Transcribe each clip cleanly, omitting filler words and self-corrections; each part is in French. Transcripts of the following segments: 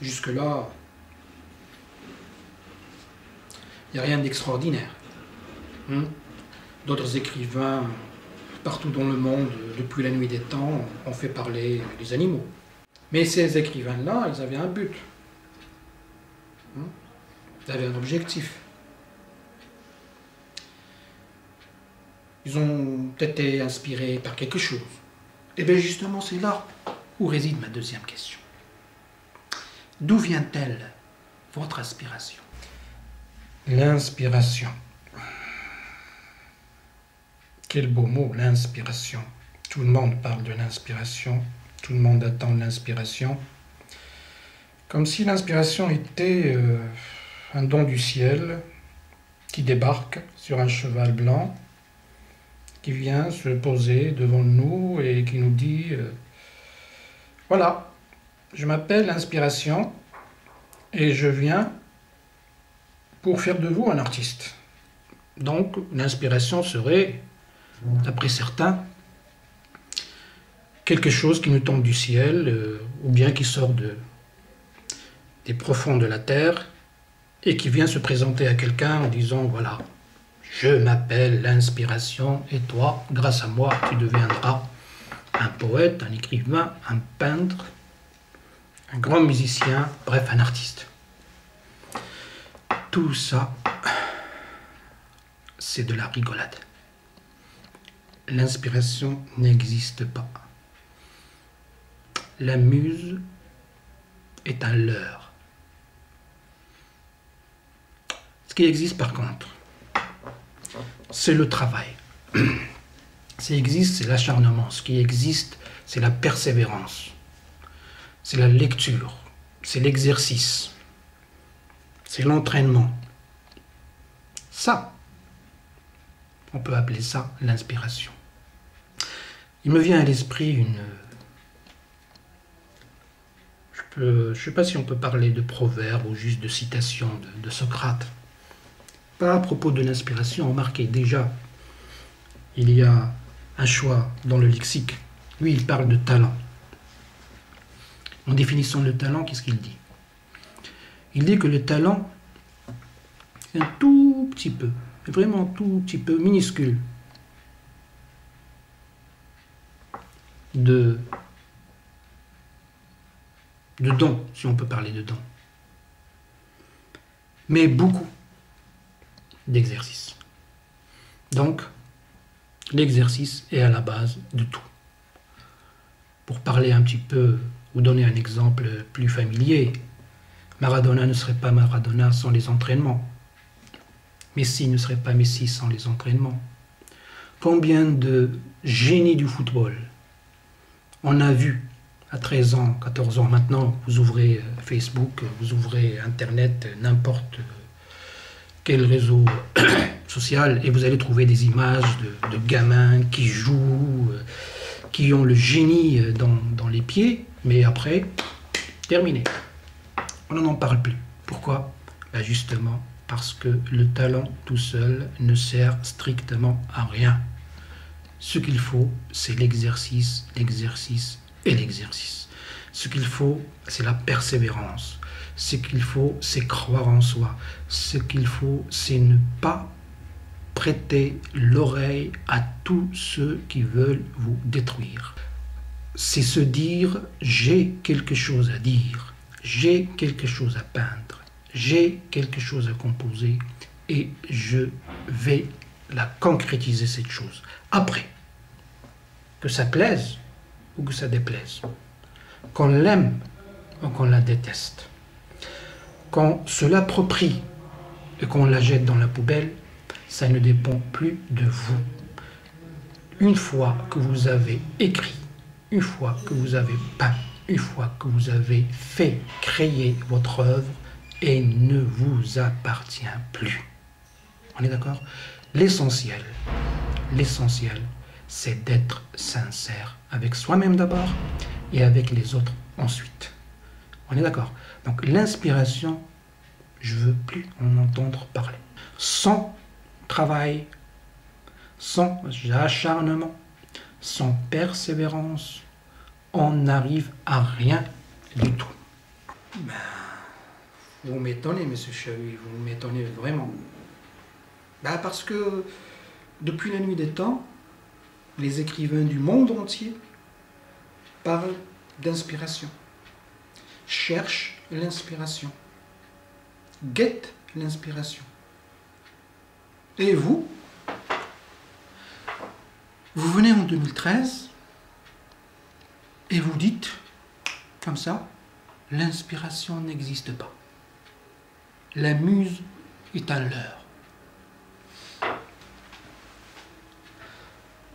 Jusque-là, il n'y a rien d'extraordinaire. D'autres écrivains, partout dans le monde, depuis la nuit des temps, ont fait parler les animaux. Mais ces écrivains-là, ils avaient un but. Ils avaient un objectif. Ils ont été inspirés par quelque chose. Et bien justement, c'est là où réside ma deuxième question. D'où vient-elle votre inspiration? L'inspiration. Quel beau mot, l'inspiration. Tout le monde parle de l'inspiration, tout le monde attend l'inspiration. Comme si l'inspiration était un don du ciel qui débarque sur un cheval blanc, qui vient se poser devant nous et qui nous dit voilà, je m'appelle l'inspiration et je viens pour faire de vous un artiste. Donc l'inspiration serait, d'après certains, quelque chose qui nous tombe du ciel ou bien qui sort des profonds de la terre et qui vient se présenter à quelqu'un en disant voilà, je m'appelle l'inspiration et toi, grâce à moi, tu deviendras un poète, un écrivain, un peintre, un grand musicien, bref, un artiste. Tout ça, c'est de la rigolade. L'inspiration n'existe pas. La muse est un leurre. Ce qui existe par contre, c'est le travail. Ce qui existe, c'est l'acharnement. Ce qui existe, c'est la persévérance. C'est la lecture. C'est l'exercice. C'est l'entraînement. Ça, on peut appeler ça l'inspiration. Il me vient à l'esprit je ne sais pas si on peut parler de proverbe ou juste de citation de Socrate. Pas à propos de l'inspiration, remarquez déjà, il y a un choix dans le lexique. Lui, il parle de talent. En définissant le talent, qu'est-ce qu'il dit? Il dit que le talent, c'est un tout petit peu, vraiment tout petit peu, minuscule, de dons, si on peut parler de dons. Mais beaucoup d'exercice. Donc, l'exercice est à la base de tout. Pour parler un petit peu, ou donner un exemple plus familier, Maradona ne serait pas Maradona sans les entraînements. Messi ne serait pas Messi sans les entraînements. Combien de génies du football on a vu à 13 ans, 14 ans maintenant, vous ouvrez Facebook, vous ouvrez Internet, n'importe quel réseau social, et vous allez trouver des images de gamins qui jouent, qui ont le génie dans les pieds, mais après, terminé. On n'en parle plus. Pourquoi? Ben justement, parce que le talent tout seul ne sert strictement à rien. Ce qu'il faut, c'est l'exercice, l'exercice et l'exercice. Ce qu'il faut, c'est la persévérance. Ce qu'il faut, c'est croire en soi. Ce qu'il faut, c'est ne pas prêter l'oreille à tous ceux qui veulent vous détruire. C'est se dire, j'ai quelque chose à dire, j'ai quelque chose à peindre, j'ai quelque chose à composer et je vais la concrétiser cette chose. Après, que ça plaise ou que ça déplaise, qu'on l'aime ou qu'on la déteste, qu'on se l'approprie et qu'on la jette dans la poubelle, ça ne dépend plus de vous. Une fois que vous avez écrit, une fois que vous avez peint, une fois que vous avez fait créer votre œuvre, et ne vous appartient plus. On est d'accord? L'essentiel, c'est d'être sincère avec soi-même d'abord et avec les autres ensuite. On est d'accord? Donc l'inspiration, je ne veux plus en entendre parler. Sans travail, sans acharnement, sans persévérance, on n'arrive à rien du tout. Ben, vous m'étonnez, monsieur Chahuy, vous m'étonnez vraiment. Ben, parce que depuis la nuit des temps, les écrivains du monde entier parlent d'inspiration, cherchent l'inspiration, guettent l'inspiration. Et vous venez en 2013 et vous dites, comme ça, l'inspiration n'existe pas. La muse est un leurre.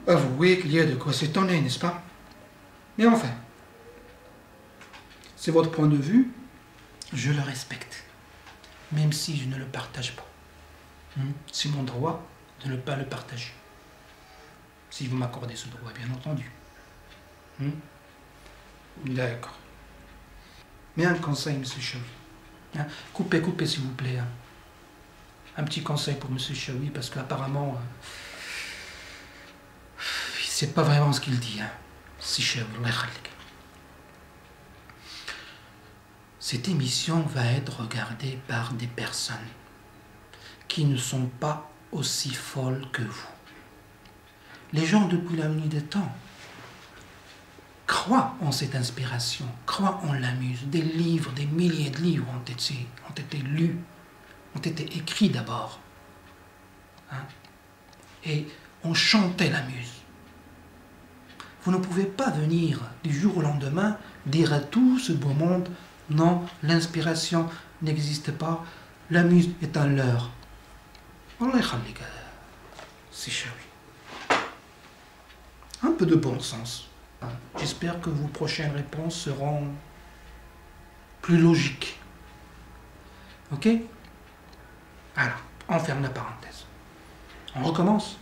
Avouez qu'il y a de quoi s'étonner, n'est-ce pas? Mais enfin, c'est votre point de vue, je le respecte, même si je ne le partage pas. C'est mon droit de ne pas le partager. Si vous m'accordez ce droit, bien entendu. D'accord. Mais un conseil, monsieur Chahuy. Coupez, s'il vous plaît. Un petit conseil pour monsieur Chahuy, parce qu'apparemment, il ne sait pas vraiment ce qu'il dit. Si Chahuy, cette émission va être regardée par des personnes qui ne sont pas aussi folles que vous. Les gens, depuis la nuit des temps, croient en cette inspiration, croient en la muse. Des livres, des milliers de livres ont été lus, ont été écrits d'abord. Et on chantait la muse. Vous ne pouvez pas venir du jour au lendemain dire à tout ce beau monde, non, l'inspiration n'existe pas, la muse est un leurre. C'est Chahuy. Un peu de bon sens. J'espère que vos prochaines réponses seront plus logiques. Ok? Alors, on ferme la parenthèse. On recommence.